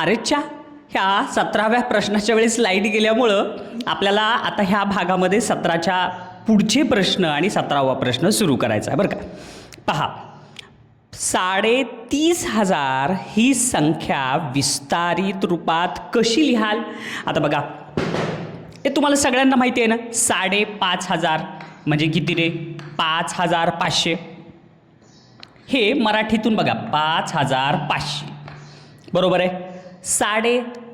अरेच्या ह्या 17व्या प्रश्नाच्या वेळेस लाईट गेल्यामुळं आपल्याला आता ह्या भागामध्ये 17च्या पुढचे प्रश्न आणि 17वा प्रश्न सुरू करायचा आहे बरं का. पहा, 30,500 ही संख्या विस्तारित रूपात कशी लिहाल. आता बघा, हे तुम्हाला सगळ्यांना माहिती आहे ना. 5,500 म्हणजे किती रे? 5,500. हे मराठीतून बघा 5,500 बरोबर आहे.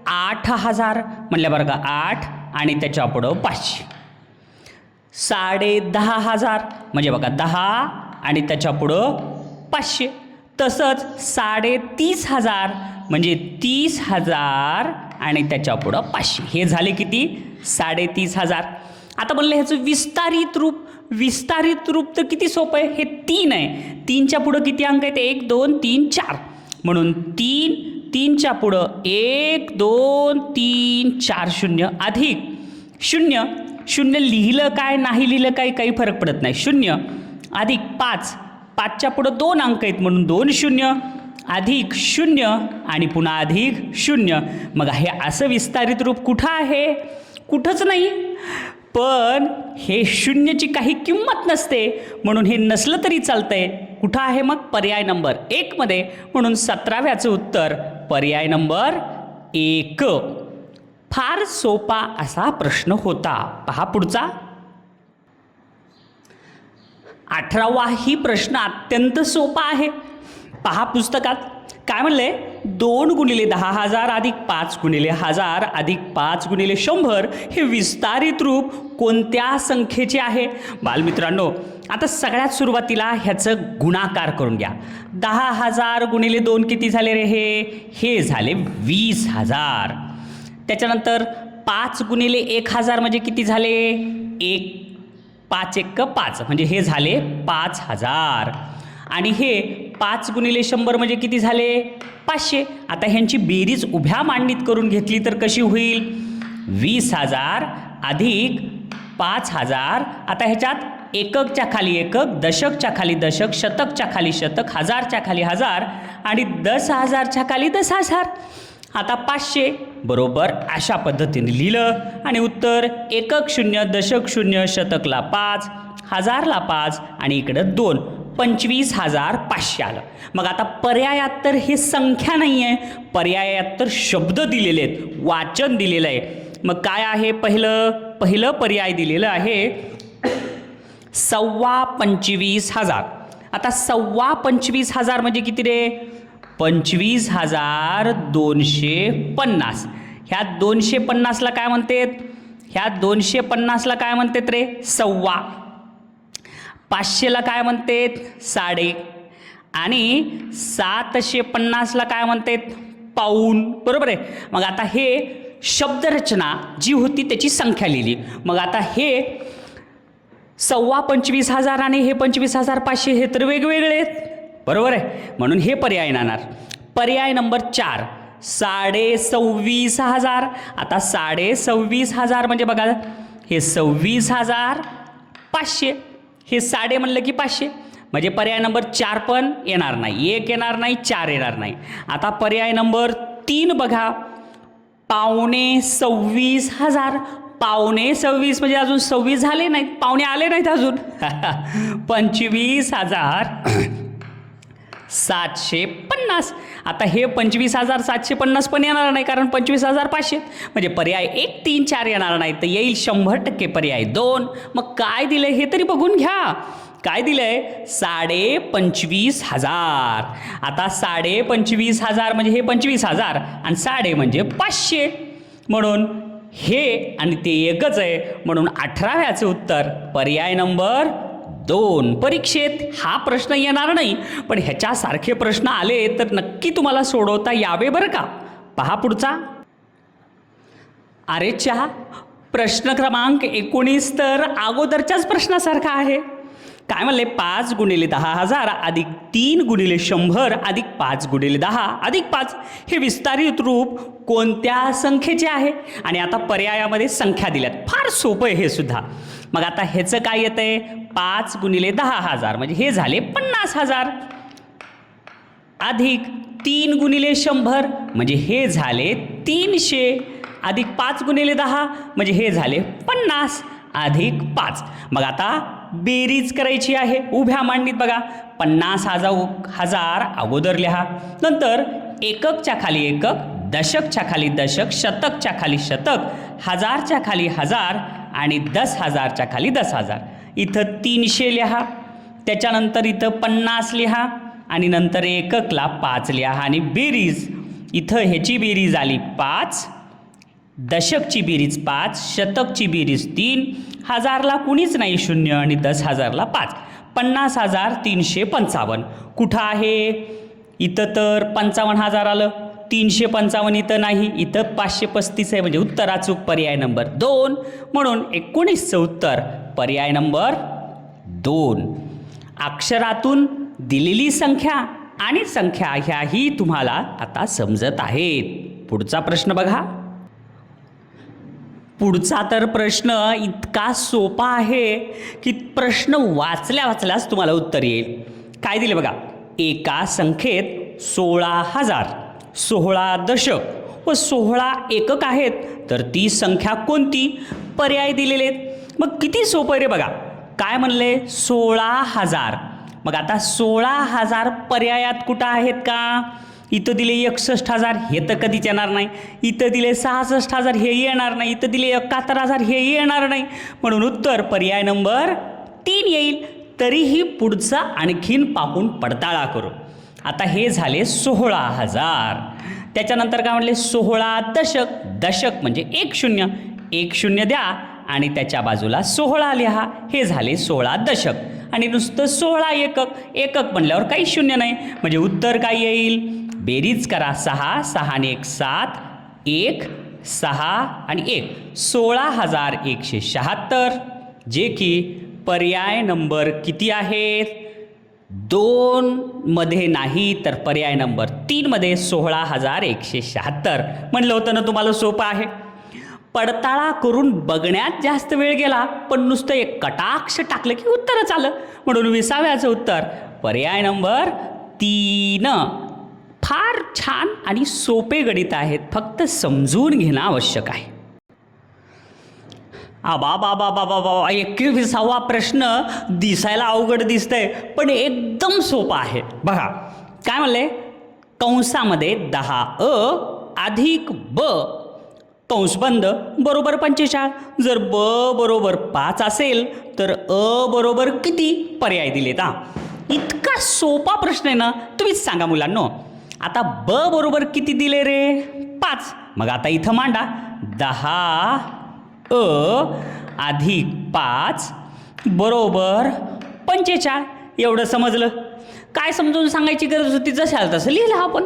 8,500 म्हणल्या बरं का 8 आणि त्याच्या पुढं 500. 10,500 म्हणजे बघा 10 आणि त्याच्या पुढं 500. तसंच 30,500 म्हणजे 30,000 आणि त्याच्या पुढं 500. हे झाले किती? 30,500. आता म्हणलं ह्याचं विस्तारित रूप तर किती सोपं आहे. हे 3 आहे. 3च्या पुढं किती अंक आहेत? 1 2 3 4 म्हणून 3च्या पुढं 1 2 3 4 0 अधिक 0. 0 लिहिलं काय नाही लिहिलं काय काही फरक पडत नाही. 0 अधिक 5. 5च्या पुढं 2 अंक आहेत म्हणून 2 0 अधिक 0 आणि पुन्हा अधिक 0. मग हे असं विस्तारित रूप कुठं आहे? कुठंच नाही. पण हे 0ची काही किंमत नसते म्हणून हे नसलं तरी चालतंय. कुठं आहे मग? पर्याय नंबर 1 मध्ये. म्हणून 17व्याचं उत्तर पर्याय नंबर 1. फार सोपा असा प्रश्न होता. पहा पुढचा 18वाही प्रश्न अत्यंत सोपा आहे. पहा पुस्तकात काय म्हणले? 2 गुणिले 10,000 अधिक 5 गुणिले 1000 अधिक 5 गुणिले 100 हे विस्तारित रूप कोणत्या संख्येचे आहे? बालमित्रांनो, आता सगळ्यात सुरुवातीला ह्याचं गुणाकार करून घ्या. 10,000 गुणिले 2 किती झाले रे? हे झाले 20,000. त्याच्यानंतर 5 गुणिले 1,000 म्हणजे किती झाले? 5 1 5 म्हणजे हे झाले 5,000. आणि हे 5 गुणिले 100 म्हणजे किती झाले? 500. आता ह्यांची बेरीज उभ्या मांडणीत करून घेतली तर कशी होईल? 20,000 अधिक 5,000. आता ह्याच्यात एककच्या खाली एकक, दशकच्या खाली दशक, शतकच्या खाली शतक, हजारच्या खाली हजार आणि 10,000च्या खाली 10,000. आता 500 बरोबर अशा पद्धतीने लिहिलं आणि उत्तर एकक 0, दशक 0, शतकला 5, हजारला 5 आणि इकडं 2, 25,500 आलं. मग आता पर्यायात तर हे संख्या नाही आहे, पर्यायात तर शब्द दिलेले आहेत, वाचन दिलेलं आहे. मग काय आहे? पहिलं पर्याय दिलेलं आहे 25,000. आता 25,000 म्हणजे किती रे? 25,250. ह्या 250ला काय म्हणतात? ह्या 250ला काय म्हणतात रे? सव्वा. 500ला काय म्हणतात? साडे. आणि 750ला काय म्हणतात? पाऊण. बरोबर आहे. मग आता हे शब्दरचना जी होती त्याची संख्या लिहिली. मग आता हे 25,000 आणि हे 25,500 हे तर वेगवेगळे आहेत. बरोबर आहे. म्हणून हे पर्याय येणार. पर्याय नंबर 4 26,000. आता 26,000 म्हणजे बघा हे 26,500. हे साडे म्हणलं की 500 म्हणजे पर्याय नंबर 4 पण येणार नाही. 1 येणार नाही, 4 येणार नाही. आता पर्याय नंबर 3 बघा 25,000. 25,000 म्हणजे अजून 26 झाले नाहीत, पावणे आले नाहीत अजून. 25,750. आता हे 25,750 पण येणार नाही कारण 25,500 म्हणजे पर्याय 1 3 4 येणार नाही. तर येईल 100% पर्याय 2. मग काय दिलंय हे तरी बघून घ्या. काय दिलंय? 25,500. आता 25,500 म्हणजे हे 25,000 आणि साडे म्हणजे 500 म्हणून हे आणि ते एकच आहे. म्हणून 18व्याचं उत्तर पर्याय नंबर 2. परीक्षेत हा प्रश्न येणार नाही पण ह्याच्यासारखे प्रश्न आले तर नक्की तुम्हाला सोडवता यावे बरं का. पहा पुढचा. अरेच्या प्रश्न क्रमांक 19 तर अगोदरच्याच प्रश्नासारखा आहे. काय म्हणले? 5 गुणिले 10,000 अधिक 3 गुणिले 100 अधिक 5 गुणिले 10 अधिक 5 हे विस्तारित रूप कोणत्या संख्येचे आहे? आणि आता पर्यायामध्ये संख्या दिल्यात. फार सोपं आहे हे सुद्धा. मग आता ह्याचं काय येतं आहे? 5 गुणिले 10,000 म्हणजे हे झाले 50,000 अधिक 3 गुणिले 100 म्हणजे हे झाले 300 अधिक 5 गुणिले 10 म्हणजे हे झाले 50 अधिक 5. मग आता बेरीज करायची आहे उभ्या मांडणीत बघा. 50,000 अगोदर लिहा, नंतर एककच्या खाली एकक, दशकच्या खाली दशक, शतकच्या खाली शतक, हजारच्या खाली हजार आणि 10,000च्या खाली 10,000. इथं 300 लिहा, त्याच्यानंतर इथं 50 लिहा आणि नंतर एककला 5 लिहा आणि बेरीज. इथं ह्याची बेरीज आली 5, दशकची बेरीज 5, शतकची बेरीज 3, हजारला कुणीच नाही 0 आणि 10,000ला 5. 50,355 कुठं आहे? इथं तर 55,000 आलं, 355 इथं नाही, इथं 535 आहे म्हणजे उत्तर अचूक पर्याय नंबर 2. म्हणून 19चं उत्तर पर्याय नंबर 2. अक्षरातून दिलेली संख्या आणि संख्या ह्याही तुम्हाला आता समजत आहेत. पुढचा प्रश्न बघा. पुढचा तर प्रश्न इतका सोपा आहे की प्रश्न वाचल्याच तुम्हाला उत्तर येईल. काय दिले बघा. एका संख्येत 16,000, 16 दशक व 16 एकक आहेत, तर ती संख्या कोणती? पर्याय दिलेले आहेत. मग किती सोपं आहे रे बघा. काय म्हणले? 16,000. मग आता 16,000 पर्यायात कुठं आहेत का? इथं दिले 61,000, हे तर कधीच येणार नाही. इथं दिले 66,000, हेही येणार नाही. इथं दिले 71,000, हेही येणार नाही. म्हणून उत्तर पर्याय नंबर 3 येईल. तरीही पुढचा आणखीन पाहून पडताळा करू. आता हे झाले 16,000. त्याच्यानंतर काय म्हणले? 16 दशक. दशक म्हणजे 10, 10 द्या आणि त्याच्या बाजूला 16 लिहा. हे झाले 16 दशक. आणि नुसतं 16 एकक. एकक म्हणल्यावर काही 0 नाही म्हणजे उत्तर काय येईल? बेरीज करा. 6, 6 ने 1 7, 1 6 आणि 1 16,176, जे की पर्याय नंबर किती आहेत? 2 मध्ये नाही तर पर्याय नंबर 3 मध्ये 16,176. म्हणलं होतं ना तुम्हाला सोपं आहे. पडताळा करून बघण्यात जास्त वेळ गेला, पण नुसतं एक कटाक्ष टाकलं की उत्तरच आलं. म्हणून 20व्याचं उत्तर पर्याय नंबर 3. फार छान आणि सोपे गणित आहेत, फक्त समजून घेणं आवश्यक आहे. बाबा 21वा प्रश्न दिसायला अवघड दिसतंय पण एकदम सोपा आहे. बघा काय म्हणले? कंसामध्ये 10a अधिक b कंस बंद बरोबर 45. जर ब बरोबर 5 असेल तर अ बरोबर किती? पर्याय दिलेत. इतका सोपा प्रश्न आहे ना, तुम्हीच सांगा मुलांनो. आता ब बरोबर किती दिले रे? 5. मग आता इथं मांडा. 10a अधिक 5 बरोबर 45. एवढं समजलं. काय समजून सांगायची गरज होती? जशाल तसं लिहिलं आपण.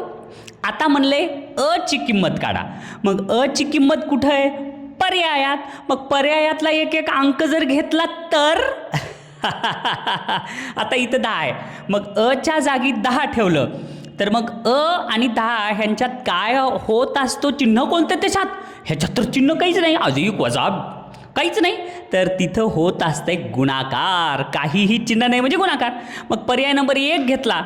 आता म्हणले अ ची किंमत काढा. मग अ ची किंमत कुठं आहे? पर्यायात. मग पर्यायातला एक एक अंक जर घेतला तर आता इथं 10 आहे. मग अ च्या जागी 10 ठेवलं तर मग अ आणि 10 ह्यांच्यात काय होत असतो? चिन्ह कोणतं त्याच्यात? ह्याच्यात तर चिन्ह काहीच नाही. अधिक वजा काहीच नाही. तर तिथं होत असतंय गुणाकार. काहीही चिन्ह नाही म्हणजे गुणाकार. मग पर्याय नंबर 1 घेतला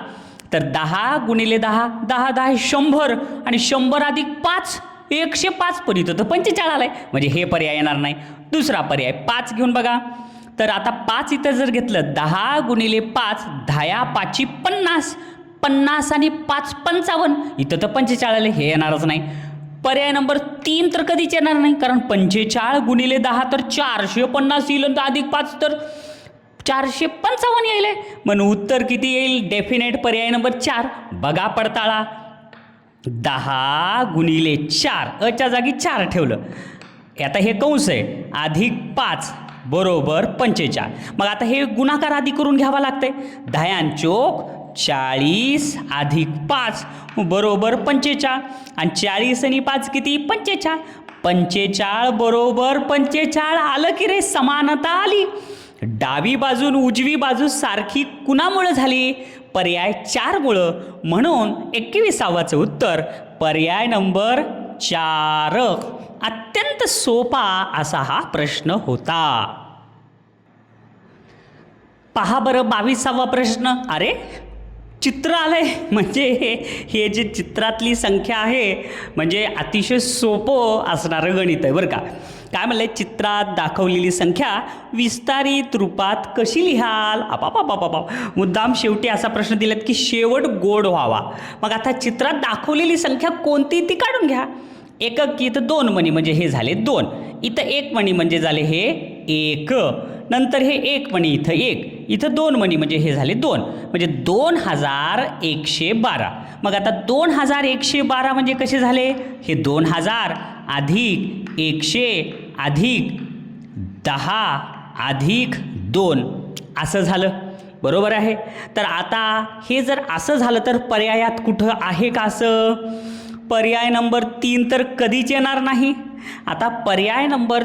तर 10 गुणिले 10, 10 10 100 आणि 100 अधिक 5 105. पण इथं तर 45 आलाय म्हणजे हे पर्याय येणार नाही. दुसरा पर्याय 5 घेऊन बघा. तर आता 5 इथं जर घेतलं 10 गुणिले 5, 10 5 50, 50 आणि 5 55. इथं तर 45 आले, हे येणारच नाही. पर्याय नंबर 3 तर कधीच येणार नाही, कारण 45 गुणिले 10 तर 450 येईल, अधिक 5 तर 455 येईल. म्हणून उत्तर किती येईल? डेफिनेट पर्याय नंबर 4. बघा पडताळा. 10 गुणिले 4 अच्या जागी 4 ठेवलं. आता हे कंस आहे. अधिक 5 बरोबर 45. मग आता हे गुणाकार आधी करून घ्यावा लागतंय. 10 चोक 40 अधिक 5 बरोबर 45. आणि 40 आणि 5 किती? 45. 45 बरोबर 45 आलं की रे? समानता आली. डावी बाजू उजवी बाजू सारखी कुणामुळे झाली? पर्याय 4 मुळे. म्हणून 21वाचं उत्तर पर्याय नंबर 4. अत्यंत सोपा असा हा प्रश्न होता. पहा बरं 22वा प्रश्न. अरे चित्र आलंय म्हणजे हे जे चित्रातली संख्या आहे म्हणजे अतिशय सोपं असणारं गणित आहे बरं का. काय म्हणलंय, चित्रात दाखवलेली संख्या विस्तारित रूपात कशी लिहाल. आपापापापापा, मुद्दाम शेवटी असा प्रश्न दिलात की शेवट गोड व्हावा. मग आता चित्रात दाखवलेली संख्या कोणती ती काढून घ्या. एकक की इथं 2 मणी म्हणजे हे झाले 2, इथं 1 मणी म्हणजे झाले हे 1, नंतर हे 1 मणी इथं 1, इथं 2 मणी म्हणजे हे झाले 2, म्हणजे 2112. मग आता 2112 म्हणजे कसे झाले, हे 2000 अधिक 100 अधिक 10 अधिक 2 असं झालं. बरोबर आहे. तर आता हे जर असं झालं तर पर्यायात कुठं आहे का असं. पर्याय नंबर 3 तर कधीच येणार नाही. आता पर्याय नंबर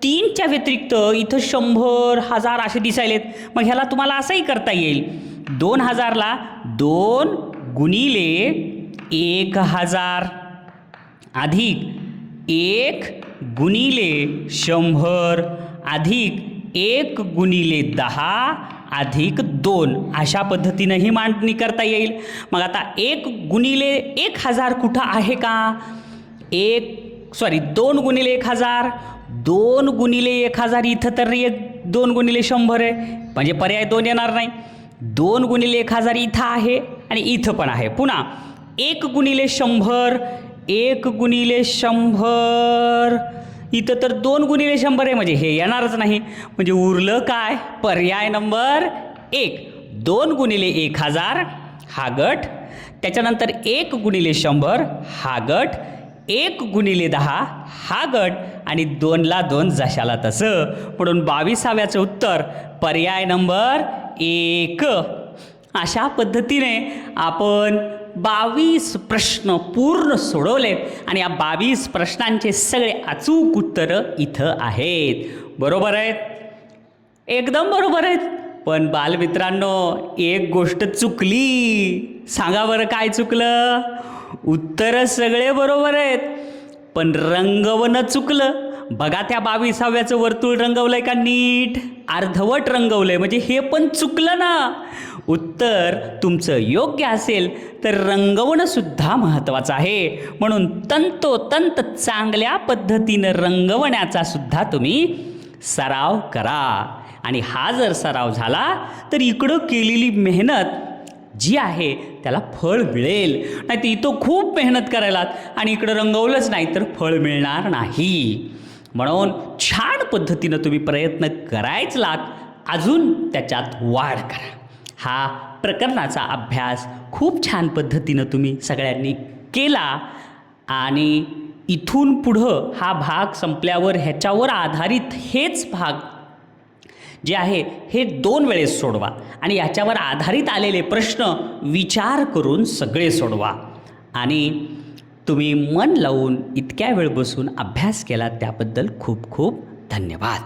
3च्या व्यतिरिक्त इथं 100 1000 असे दिसायलेत. मग ह्याला तुम्हाला असंही करता येईल, 2000ला 2 गुणिले 1000 अधिक 1 गुणिले 100 अधिक 1 गुणिले 10 अधिक 2 अशा पद्धतीनंही मांडणी करता येईल. मग आता 1 गुणिले 1000 कुठं आहे का. 2 गुणिले 1000, 2 गुणिले 1000 इथं तर 2 गुणिले 100 आहे म्हणजे पर्याय 2 येणार नाही. 2 गुणिले 1000 इथं आहे आणि इथं पण आहे. पुन्हा 1 गुणिले 100, 1 गुणिले 100 इथं तर 2 गुणिले 100 आहे म्हणजे हे येणारच नाही. म्हणजे उरलं काय, पर्याय नंबर 1. 2 गुणिले 1000 हा गट, त्याच्यानंतर 1 गुणिले 100 हा गट, 1 गुणिले 10 हा गट आणि 2ला 2 जशाला तसं. म्हणून 22व्याचं उत्तर पर्याय नंबर 1. अशा पद्धतीने आपण 22 प्रश्न पूर्ण सोडवलेत आणि या 22 प्रश्नांचे सगळे अचूक उत्तरं इथं आहेत. बरोबर आहेत, एकदम बरोबर आहेत. पण बालमित्रांनो, एक गोष्ट चुकली. सांगा बरं काय चुकलं. उत्तरं सगळे बरोबर आहेत पण रंगवणं चुकलं. बघा त्या 22व्याचं वर्तुळ रंगवलंय का नीट, अर्धवट रंगवलंय म्हणजे हे पण चुकलं ना. उत्तर तुमचं योग्य असेल तर रंगवणं सुद्धा महत्त्वाचं आहे. म्हणून तंतोतंत चांगल्या पद्धतीनं रंगवण्याचा सुद्धा तुम्ही सराव करा. आणि हा जर सराव झाला तर इकडं केलेली मेहनत जी आहे त्याला फळ मिळेल. नाही तर इथं खूप मेहनत करायलात आणि इकडं रंगवलंच नाही तर फळ मिळणार नाही. म्हणून छान पद्धतीनं तुम्ही प्रयत्न करायच लाग, अजून त्याच्यात वाढ करा. हा प्रकरणाचा अभ्यास खूप छान पद्धतीनं तुम्ही सगळ्यांनी केला आणि इथून पुढं हा भाग संपल्यावर ह्याच्यावर आधारित हेच भाग जे आहे हे 2 वेळेस सोडवा आणि याच्यावर आधारित आलेले प्रश्न विचार करून सगळे सोडवा. आणि तुम्ही मन लावून इतक्या वेळ बसून अभ्यास केला त्याबद्दल खूप खूप धन्यवाद.